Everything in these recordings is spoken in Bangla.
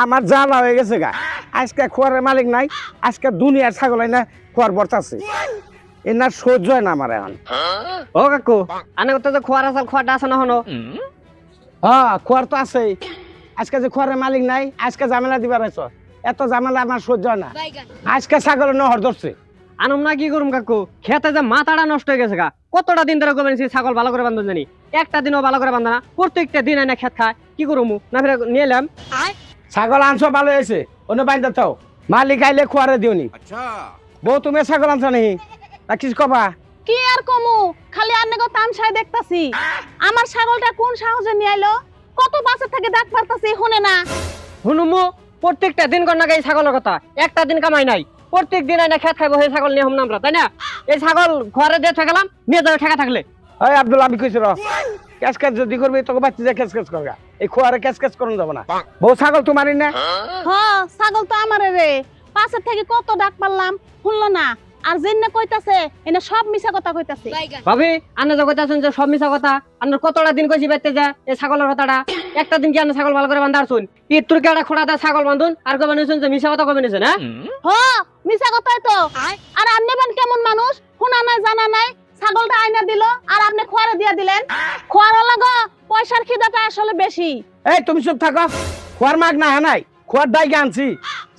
আমার জ্বালা হয়ে গেছে গা। আজকে খোয়ারের মালিক নাই, আজকে দুনিয়ার ছাগল না খোয়ার বর্তাছে। এনার সহ্য হয় না আমার এখন। ও কাকু আনে তো যে খোয়ার আসাল খোয়াটা আছে না হনো? হ্যাঁ খোয়ার তো আছেই। আজকে যে খোয়ারের মালিক নাই, আজকে ঝামেলা দিবার আইছ। এত ঝামেলা আমার সহ্য হয় না। আজকে ছাগল নহর ধরছে। আনম না কি করুম কাকু, খেতে যে মাথাটা নষ্ট হয়ে গেছে গা। কতটা দিন ধরে গোবেনছি ছাগল ভালো করে বান্ধন জানি, একটা দিনও ভালো করে বান্ধা না। প্রত্যেকটা দিন এনে খেত খায়, কি করুমু না ফিরে নিয়ে এলাম। ছাগল আনছো ভালো হয়েছে, অন্য বাইন্দা থাও। মালিক আইলে খোয়ারে দিওনি। বউ তুমি ছাগল আনছো নাকি না কিছু কবা? কি আর কমু, খালি আন্নাগো তামসাই দেখতাছি। আমার ছাগলটা কোন সাহসে নিয়ে আইলো, কত বাসা থেকে ডাক পারতাছি শুনে না। হুনুমু প্রত্যেকটা দিন কর না এই ছাগলের কথা, একটা দিন কামাই নাই। প্রত্যেক দিন এনে খেত খাইবো, সেই ছাগল নিয়ে হম না আমরা, তাই না? এই ছাগল ঘরে দিয়ে ঠেকালাম, নিয়ে যাবে ঠেকা থাকলে। এই আব্দুল, আমি কইছি র ক্যাশ ক্যাশ যদি করবি তোকে বাচ্চা যা ক্যাশ ক্যাশ করগা। এই খোয়ারে ক্যাশ ক্যাশ করুন যাব না। বউ ছাগল তোমারই না? হ্যাঁ ছাগল তো আমারে রে, পাশের থেকে কত ডাক পারলাম শুনলো না। আর যেনে কইতাছে এনে সব মিছা কথা কইতাছে। ভাবি আন্না যে কইতাছেন যে সব মিছা কথা, আন্নার কতটা দিন কইছি বাইতে যা এই ছাগলের কথাটা। একটা দিন কি আন্না ছাগল ভালো করে বান্ধার শুন, পিতুর কেডা খোড়া দা ছাগল বান্ধুন আর কবে নিছেন যে মিছা কথা কবে নিছেন? হ্যাঁ হ্যাঁ মিছা কথাই তো। আর আন্নেবেন কেমন মানুষ, শুনা নাই জানা নাই। ছাগলটা আইনা দিল আর আপনি খোয়ারে দিয়া দিলেন। খোয়ার লাগো পয়সার খিদাটা আসলে বেশি। এই তুমি চুপ থাকো। খোয়ার মাগ না নাই, খোয়ার দাইকে আনছি।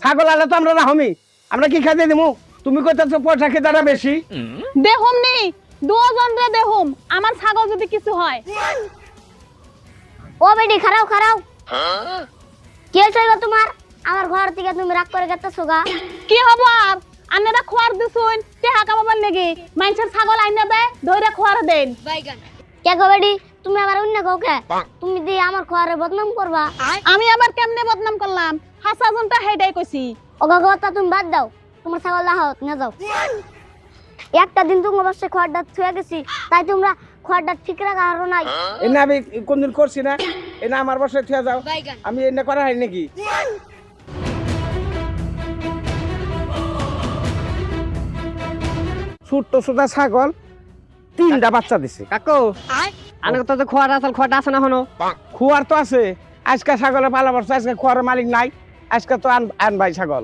ছাগল আলে তো আমরা রাহমি, আমরা কি খাইতে দিমু? তুমি কইতাছো পয়সা খেতাটা বেশি। দেহুম নি দুজন রে দেহুম, আমার ছাগল যদি কিছু হয়। ও বেটি খারাও খারাও, কি হয়েছে গো তোমার? আমার ঘর থেকে তুমি রাগ করে গেতেছো গা। কি হবো আর, আন্নারা খোয়ার দিছুন টেহা কামাবার নেগি। মানুষের ছাগল আইনা দেয় ধইরা খোয়ার দেন। কে গো বেটি, তুমি আবার অন্য কাউকে তুমি দিয়ে আমার ঘরে বদনাম করবা? আমি আবার কেমনে বদনাম করলাম? হাসাজনটা হেডাই কইছি। ও কথা তুমি বাদ দাও, তোমার ছাগল লাহাও নিয়ে যাও। একটা দিন তুমি অবশ্যই খড়টা ছুঁয়ে গেছি, তাই তোমরা খড়টা ঠিক রাখা আরো নাই। এনে আমি কোনদিন করছি না? এনে আমার বাসায় থিয়া যাও, আমি এনে করা হয় নাকি? ছোট্ট ছোটা ছাগল 3টা বাচ্চা দিছে। কাকু আনে তো যে খোয়ার আসাল খোয়াটা আছে না হনো? খোয়ার তো আছে। আজকে ছাগলে পালা পড়ছে, আজকে খোয়ারের মালিক নাই। আজকে তো আন ভাই ছাগল।